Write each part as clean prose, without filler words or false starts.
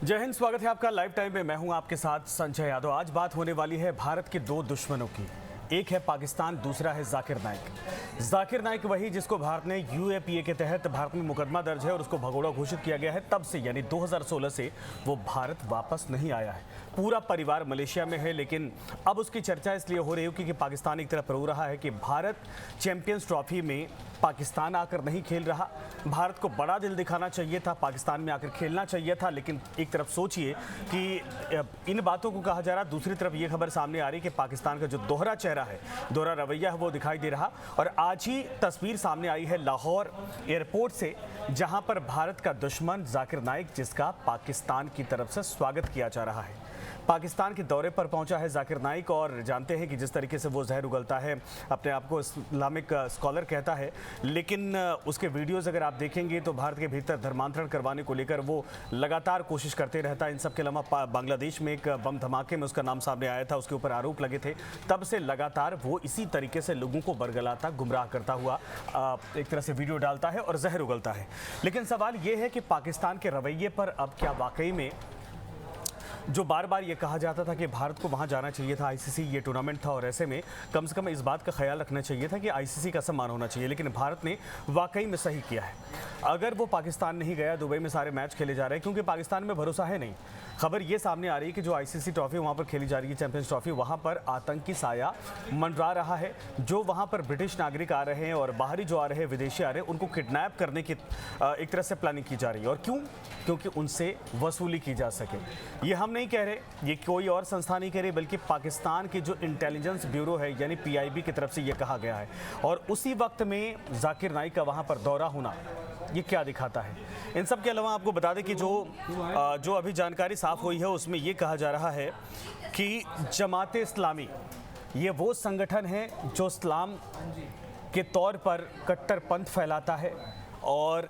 जय हिंद। स्वागत है आपका लाइव टाइम में। मैं हूं आपके साथ संजय यादव। आज बात होने वाली है भारत के दो दुश्मनों की। एक है पाकिस्तान, दूसरा है जाकिर नाइक। जाकिर नाइक वही जिसको भारत ने यूएपीए के तहत भारत में मुकदमा दर्ज है और उसको भगोड़ा घोषित किया गया है। तब से यानी 2016 से वो भारत वापस नहीं आया है। पूरा परिवार मलेशिया में है, लेकिन अब उसकी चर्चा इसलिए हो रही है क्योंकि पाकिस्तान एक तरफ रो रहा है कि भारत चैंपियंस ट्रॉफी में पाकिस्तान आकर नहीं खेल रहा। भारत को बड़ा दिल दिखाना चाहिए था, पाकिस्तान में आकर खेलना चाहिए था। लेकिन एक तरफ सोचिए कि इन बातों को कहा जा रहा, दूसरी तरफ ये खबर सामने आ रही कि पाकिस्तान का जो दोहरा चेहरा है, दोहरा रवैया है, वो दिखाई दे रहा। और आज ही तस्वीर सामने आई है लाहौर एयरपोर्ट से, जहां पर भारत का दुश्मन जाकिर नाइक, जिसका पाकिस्तान की तरफ से स्वागत किया जा रहा है। पाकिस्तान के दौरे पर पहुंचा है जाकिर नाइक और जानते हैं कि जिस तरीके से वो जहर उगलता है, अपने आप को इस्लामिक स्कॉलर कहता है, लेकिन उसके वीडियोस अगर आप देखेंगे तो भारत के भीतर धर्मांतरण करवाने को लेकर वो लगातार कोशिश करते रहता है। इन सब के अलावा बांग्लादेश में एक बम धमाके में उसका नाम सामने आया था, उसके ऊपर आरोप लगे थे। तब से लगातार वो इसी तरीके से लोगों को बरगलाता, गुमराह करता हुआ एक तरह से वीडियो डालता है और जहर उगलता है। लेकिन सवाल ये है कि पाकिस्तान के रवैये पर अब क्या वाकई में, जो बार बार ये कहा जाता था कि भारत को वहाँ जाना चाहिए था, आईसीसी ये टूर्नामेंट था और ऐसे में कम से कम इस बात का ख्याल रखना चाहिए था कि आईसीसी का सम्मान होना चाहिए, लेकिन भारत ने वाकई में सही किया है। अगर वो पाकिस्तान नहीं गया, दुबई में सारे मैच खेले जा रहे हैं क्योंकि पाकिस्तान में भरोसा है नहीं। खबर ये सामने आ रही है कि जो आईसीसी ट्रॉफी वहाँ पर खेली जा रही है, चैंपियंस ट्रॉफी, वहाँ पर आतंकी साया मंडरा रहा है। जो वहाँ पर ब्रिटिश नागरिक आ रहे हैं और बाहरी जो आ रहे हैं, विदेशी आ रहे हैं, उनको किडनैप करने की एक तरह से प्लानिंग की जा रही है। और क्यों? क्योंकि उनसे वसूली की जा सके। ये हम नहीं कह रहे, ये कोई और संस्था नहीं कह रही, बल्कि पाकिस्तान की जो इंटेलिजेंस ब्यूरो है यानी पीआईबी की तरफ से ये कहा गया है। और उसी वक्त में जाकिर नाइक का वहाँ पर दौरा होना, ये क्या दिखाता है? इन सब के अलावा आपको बता दें कि जो अभी जानकारी साफ हुई है उसमें ये कहा जा रहा है कि जमात इस्लामी ये वो संगठन है जो इस्लाम के तौर पर कट्टरपंथ फैलाता है और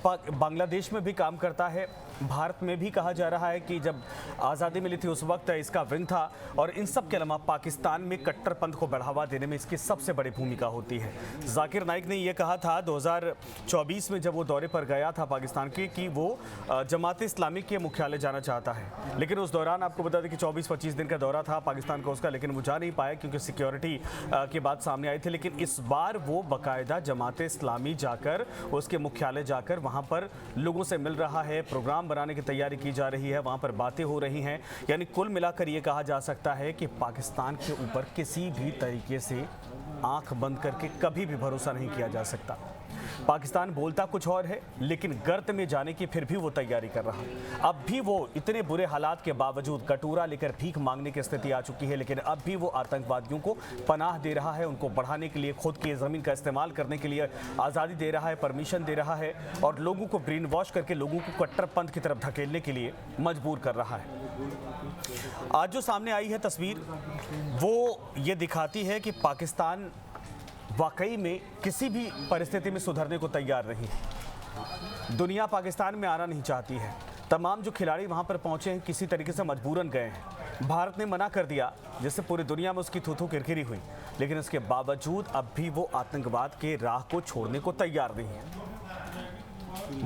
बांग्लादेश में भी काम करता है। भारत में भी कहा जा रहा है कि जब आज़ादी मिली थी उस वक्त इसका विंग था। और इन सब के अलावा पाकिस्तान में कट्टरपंथ को बढ़ावा देने में इसकी सबसे बड़ी भूमिका होती है। जाकिर नाइक ने यह कहा था 2024 में जब वो दौरे पर गया था पाकिस्तान के, कि वो जमात इस्लामी के मुख्यालय जाना चाहता है। लेकिन उस दौरान आपको बता दें कि 24-25 दिन का दौरा था पाकिस्तान का उसका, लेकिन वो जा नहीं पाया क्योंकि सिक्योरिटी की बात सामने आई थी। लेकिन इस बार वो बाकायदा जमात इस्लामी जाकर, उसके मुख्यालय जाकर वहाँ पर लोगों से मिल रहा है, प्रोग्राम बनाने की तैयारी की जा रही है, वहां पर बातें हो रही हैं। यानी कुल मिलाकर यह कहा जा सकता है कि पाकिस्तान के ऊपर किसी भी तरीके से आंख बंद करके कभी भी भरोसा नहीं किया जा सकता। पाकिस्तान बोलता कुछ और है, लेकिन गर्त में जाने की फिर भी वो तैयारी कर रहा है। अब भी वो इतने बुरे हालात के बावजूद कटोरा लेकर भीख मांगने की स्थिति आ चुकी है, लेकिन अब भी वो आतंकवादियों को पनाह दे रहा है, उनको बढ़ाने के लिए, खुद की ज़मीन का इस्तेमाल करने के लिए आज़ादी दे रहा है, परमिशन दे रहा है और लोगों को ब्रेन वॉश करके लोगों को कट्टरपंथ की तरफ धकेलने के लिए मजबूर कर रहा है। आज जो सामने आई है तस्वीर, वो ये दिखाती है कि पाकिस्तान वाकई में किसी भी परिस्थिति में सुधरने को तैयार नहीं है। दुनिया पाकिस्तान में आना नहीं चाहती है। तमाम जो खिलाड़ी वहां पर पहुंचे हैं किसी तरीके से मजबूरन गए हैं। भारत ने मना कर दिया, जिससे पूरी दुनिया में उसकी थू-थू किरकिरी हुई, लेकिन इसके बावजूद अब भी वो आतंकवाद के राह को छोड़ने को तैयार नहीं है।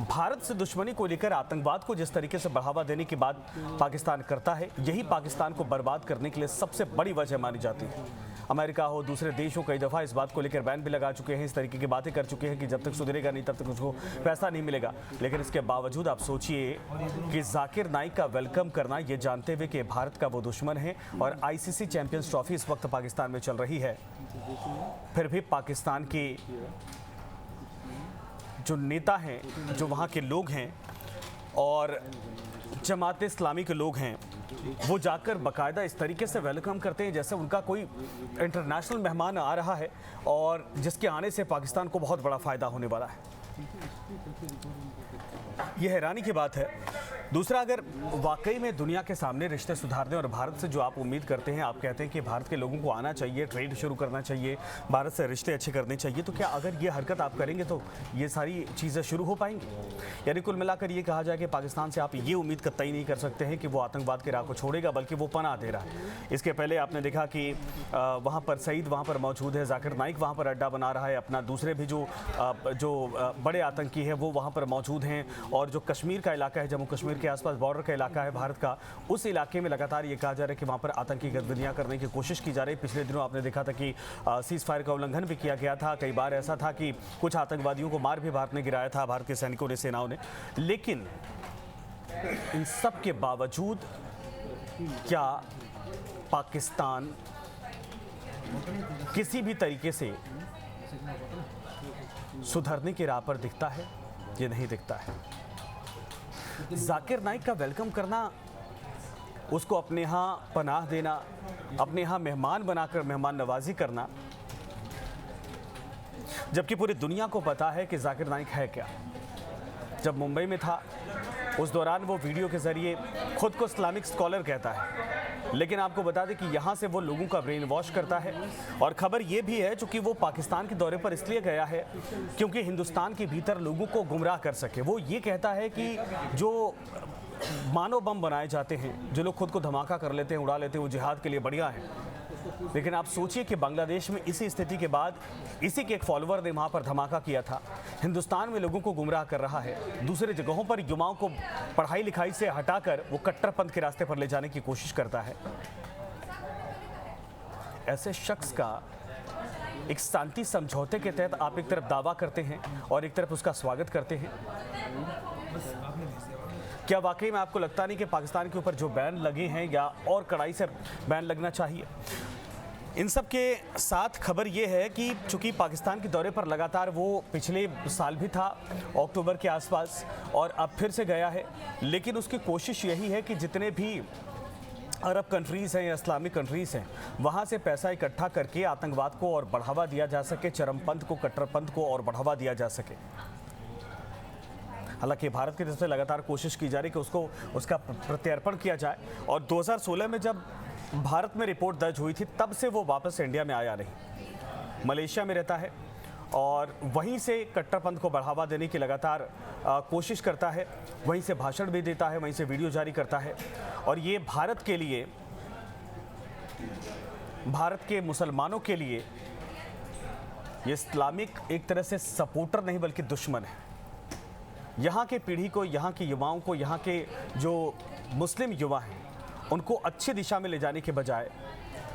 भारत से दुश्मनी को लेकर आतंकवाद को जिस तरीके से बढ़ावा देने की बात पाकिस्तान करता है, यही पाकिस्तान को बर्बाद करने के लिए सबसे बड़ी वजह मानी जाती है। अमेरिका हो, दूसरे देश हो, कई दफ़ा इस बात को लेकर बैन भी लगा चुके हैं, इस तरीके की बातें कर चुके हैं कि जब तक सुधरेगा नहीं तब तक उसको पैसा नहीं मिलेगा। लेकिन इसके बावजूद आप सोचिए कि जाकिर नाइक का वेलकम करना, ये जानते हुए कि भारत का वो दुश्मन है और आईसीसी चैंपियंस ट्रॉफी इस वक्त पाकिस्तान में चल रही है, फिर भी पाकिस्तान के जो नेता हैं, जो वहाँ के लोग हैं और जमात इस्लामी के लोग हैं, वो जाकर बाकायदा इस तरीके से वेलकम करते हैं जैसे उनका कोई इंटरनेशनल मेहमान आ रहा है और जिसके आने से पाकिस्तान को बहुत बड़ा फ़ायदा होने वाला है। ये हैरानी की बात है। दूसरा, अगर वाकई में दुनिया के सामने रिश्ते सुधारने और भारत से जो आप उम्मीद करते हैं, आप कहते हैं कि भारत के लोगों को आना चाहिए, ट्रेड शुरू करना चाहिए, भारत से रिश्ते अच्छे करने चाहिए, तो क्या अगर ये हरकत आप करेंगे तो ये सारी चीज़ें शुरू हो पाएंगी? यानी कुल मिलाकर ये कहा जाए कि पाकिस्तान से आप ये उम्मीद कतई नहीं कर सकते हैं कि वो आतंकवाद के राह को छोड़ेगा, बल्कि वो पनाह दे रहा है। इसके पहले आपने देखा कि वहाँ पर सईद वहाँ पर मौजूद है, जाकिर नाइक वहाँ पर अड्डा बना रहा है अपना, दूसरे भी जो बड़े आतंकी है वो वहाँ पर मौजूद हैं। और जो कश्मीर का इलाका है, जम्मू कश्मीर के आसपास बॉर्डर का इलाका है भारत का, उस इलाके में लगातार ये कहा जा रहा है कि वहाँ पर आतंकी गतिविधियाँ करने की कोशिश की जा रही है। पिछले दिनों आपने देखा था कि सीज फायर का उल्लंघन भी किया गया था। कई बार ऐसा था कि कुछ आतंकवादियों को मार भी भारत ने गिराया था, भारत के सैनिकों ने, सेनाओं ने। लेकिन इन सब के बावजूद क्या पाकिस्तान किसी भी तरीके से सुधरने की राह पर दिखता है? ये नहीं दिखता है। जाकिर नाइक का वेलकम करना, उसको अपने यहाँ पनाह देना, अपने यहाँ मेहमान बनाकर मेहमान नवाजी करना, जबकि पूरी दुनिया को पता है कि जाकिर नाइक है क्या। जब मुंबई में था उस दौरान वो वीडियो के जरिए खुद को इस्लामिक स्कॉलर कहता है, लेकिन आपको बता दें कि यहाँ से वो लोगों का ब्रेन वॉश करता है। और खबर ये भी है चूंकि वो पाकिस्तान के दौरे पर इसलिए गया है क्योंकि हिंदुस्तान के भीतर लोगों को गुमराह कर सके। वो ये कहता है कि जो मानव बम बनाए जाते हैं, जो लोग खुद को धमाका कर लेते हैं, उड़ा लेते हैं, वो जिहाद के लिए बढ़िया है। लेकिन आप सोचिए कि बांग्लादेश में इसी स्थिति के बाद इसी के एक फॉलोअर ने वहाँ पर धमाका किया था। हिंदुस्तान में लोगों को गुमराह कर रहा है, दूसरे जगहों पर युवाओं को पढ़ाई लिखाई से हटाकर वो कट्टरपंथ के रास्ते पर ले जाने की कोशिश करता है। ऐसे शख्स का एक शांति समझौते के तहत आप एक तरफ दावा करते हैं और एक तरफ उसका स्वागत करते हैं। क्या वाकई में आपको लगता नहीं कि पाकिस्तान के ऊपर जो बैन लगे हैं या और कड़ाई से बैन लगना चाहिए? इन सब के साथ खबर ये है कि चूंकि पाकिस्तान के दौरे पर लगातार वो पिछले साल भी था अक्टूबर के आसपास और अब फिर से गया है, लेकिन उसकी कोशिश यही है कि जितने भी अरब कंट्रीज़ हैं या इस्लामिक कंट्रीज़ हैं वहाँ से पैसा इकट्ठा करके आतंकवाद को और बढ़ावा दिया जा सके, चरमपंथ को, कट्टरपंथ को और बढ़ावा दिया जा सके। हालांकि भारत की तरफ से लगातार कोशिश की जा रही कि उसका प्रत्यर्पण किया जाए। और 2016 में जब भारत में रिपोर्ट दर्ज हुई थी तब से वो वापस इंडिया में आया नहीं, मलेशिया में रहता है और वहीं से कट्टरपंथ को बढ़ावा देने की लगातार कोशिश करता है, वहीं से भाषण भी देता है, वहीं से वीडियो जारी करता है। और ये भारत के लिए, भारत के मुसलमानों के लिए ये इस्लामिक एक तरह से सपोर्टर नहीं बल्कि दुश्मन है। यहाँ के पीढ़ी को, यहाँ के युवाओं को, यहाँ के जो मुस्लिम युवा हैं उनको अच्छी दिशा में ले जाने के बजाय,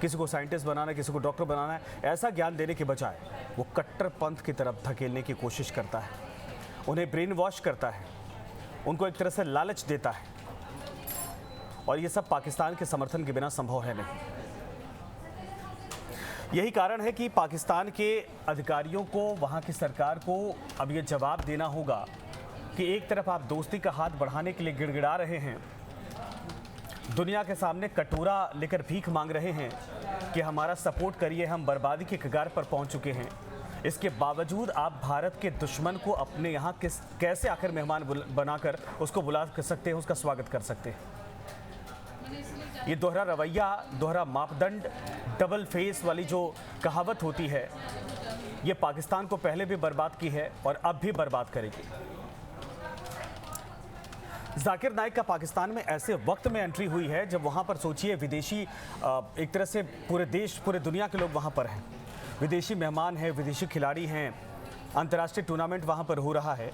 किसी को साइंटिस्ट बनाना, किसी को डॉक्टर बनाना है, ऐसा ज्ञान देने के बजाय वो कट्टरपंथ की तरफ धकेलने की कोशिश करता है, उन्हें ब्रेन वॉश करता है, उनको एक तरह से लालच देता है। और ये सब पाकिस्तान के समर्थन के बिना संभव है नहीं। यही कारण है कि पाकिस्तान के अधिकारियों को, वहाँ की सरकार को अब ये जवाब देना होगा कि एक तरफ आप दोस्ती का हाथ बढ़ाने के लिए गिड़गिड़ा रहे हैं, दुनिया के सामने कटोरा लेकर भीख मांग रहे हैं कि हमारा सपोर्ट करिए, हम बर्बादी के कगार पर पहुंच चुके हैं। इसके बावजूद आप भारत के दुश्मन को अपने यहाँ कैसे आखिर मेहमान बनाकर उसको बुला सकते हैं, उसका स्वागत कर सकते हैं? ये दोहरा रवैया, दोहरा मापदंड, डबल फेस वाली जो कहावत होती है, ये पाकिस्तान को पहले भी बर्बाद की है और अब भी बर्बाद करेगी। जाकिर नाइक का पाकिस्तान में ऐसे वक्त में एंट्री हुई है जब वहाँ पर सोचिए विदेशी, एक तरह से पूरे देश, पूरे दुनिया के लोग वहाँ पर हैं, विदेशी मेहमान हैं, विदेशी खिलाड़ी हैं, अंतर्राष्ट्रीय टूर्नामेंट वहाँ पर हो रहा है।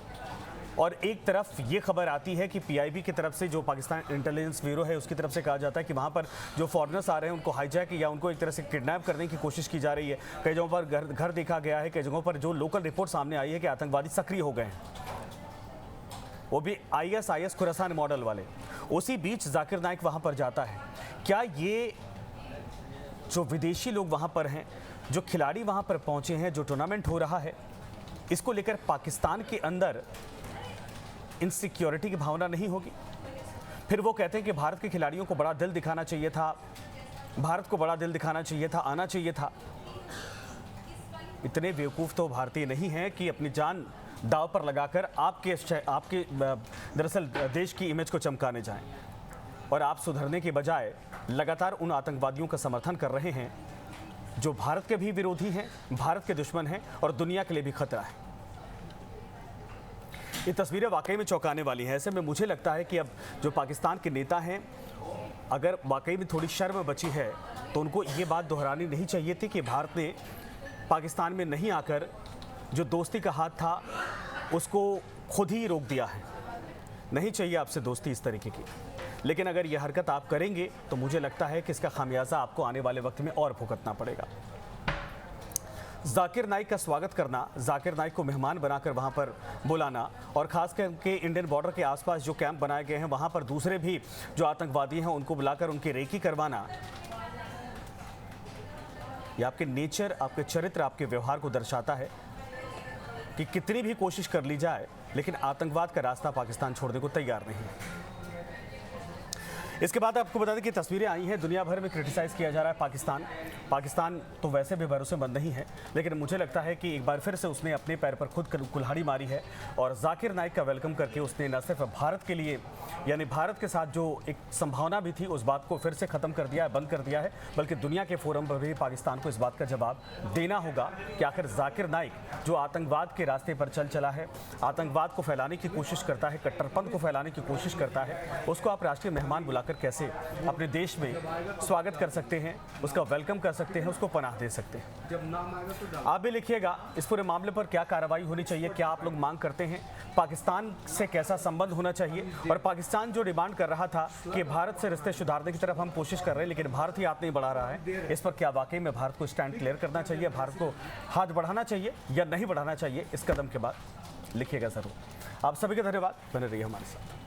और एक तरफ ये खबर आती है कि पीआईबी की तरफ से, जो पाकिस्तान इंटेलिजेंस ब्यूरो है, उसकी तरफ से कहा जाता है कि वहाँ पर जो फॉरेनर्स आ रहे हैं उनको हाईजैक या उनको एक तरह से किडनैप करने की कोशिश की जा रही है। कई जगहों पर घर देखा गया है, कई जगहों पर जो लोकल रिपोर्ट सामने आई है कि आतंकवादी सक्रिय हो गए हैं, वो भी ISIS खुरासान मॉडल वाले। उसी बीच जाकिर नाइक वहाँ पर जाता है। क्या ये जो विदेशी लोग वहाँ पर हैं, जो खिलाड़ी वहाँ पर पहुँचे हैं, जो टूर्नामेंट हो रहा है, इसको लेकर पाकिस्तान के अंदर इनसिक्योरिटी की भावना नहीं होगी? फिर वो कहते हैं कि भारत के खिलाड़ियों को बड़ा दिल दिखाना चाहिए था, भारत को बड़ा दिल दिखाना चाहिए था, आना चाहिए था। इतने बेवकूफ़ तो भारतीय नहीं हैं कि अपनी जान दाव पर लगाकर आपके दरअसल देश की इमेज को चमकाने जाएं। और आप सुधरने के बजाय लगातार उन आतंकवादियों का समर्थन कर रहे हैं जो भारत के भी विरोधी हैं, भारत के दुश्मन हैं और दुनिया के लिए भी खतरा है। ये तस्वीरें वाकई में चौंकाने वाली हैं। ऐसे में मुझे लगता है कि अब जो पाकिस्तान के नेता हैं, अगर वाकई में थोड़ी शर्म बची है तो उनको ये बात दोहरानी नहीं चाहिए थी कि भारत ने पाकिस्तान में नहीं आकर जो दोस्ती का हाथ था उसको खुद ही रोक दिया है। नहीं चाहिए आपसे दोस्ती इस तरीके की। लेकिन अगर यह हरकत आप करेंगे तो मुझे लगता है कि इसका खामियाजा आपको आने वाले वक्त में और भुगतना पड़ेगा। जाकिर नाइक का स्वागत करना, जाकिर नाइक को मेहमान बनाकर वहां पर बुलाना और खास करके इंडियन बॉर्डर के आसपास जो कैंप बनाए गए हैं वहां पर दूसरे भी जो आतंकवादी हैं उनको बुलाकर उनकी रेकी करवाना, यह आपके नेचर, आपके चरित्र, आपके व्यवहार को दर्शाता है कि कितनी भी कोशिश कर ली जाए लेकिन आतंकवाद का रास्ता पाकिस्तान छोड़ने को तैयार नहीं है। इसके बाद आपको बता दें कि तस्वीरें आई हैं, दुनिया भर में क्रिटिसाइज किया जा रहा है पाकिस्तान तो वैसे भी भरोसेमंद नहीं है, लेकिन मुझे लगता है कि एक बार फिर से उसने अपने पैर पर खुद कुल्हाड़ी मारी है और जाकिर नाइक का वेलकम करके उसने न सिर्फ भारत के लिए यानी भारत के साथ जो एक संभावना भी थी उस बात को फिर से ख़त्म कर दिया है, बंद कर दिया है, बल्कि दुनिया के फोरम पर भी पाकिस्तान को इस बात का जवाब देना होगा कि आखिर जाकिर नाइक जो आतंकवाद के रास्ते पर चला है, आतंकवाद को फैलाने की कोशिश करता है, कट्टरपंथ को फैलाने की कोशिश करता है, उसको आप राष्ट्रीय मेहमान बुलाकर कैसे अपने देश में स्वागत कर सकते हैं, उसका वेलकम कर सकते हैं, उसको पनाह दे सकते हैं। आप भी लिखिएगा इस पूरे मामले पर क्या कार्रवाई होनी चाहिए, क्या आप लोग मांग करते हैं, पाकिस्तान से कैसा संबंध होना चाहिए और पाकिस्तान जो डिमांड कर रहा था कि भारत से रिश्ते सुधारने की तरफ हम कोशिश कर रहे हैं लेकिन भारत ही हाथ नहीं बढ़ा रहा है, इस पर क्या वाकई में भारत को स्टैंड क्लियर करना चाहिए, भारत को हाथ बढ़ाना चाहिए या नहीं बढ़ाना चाहिए, इस कदम के बाद लिखिएगा जरूर। आप सभी का धन्यवाद, बने रहिए हमारे साथ।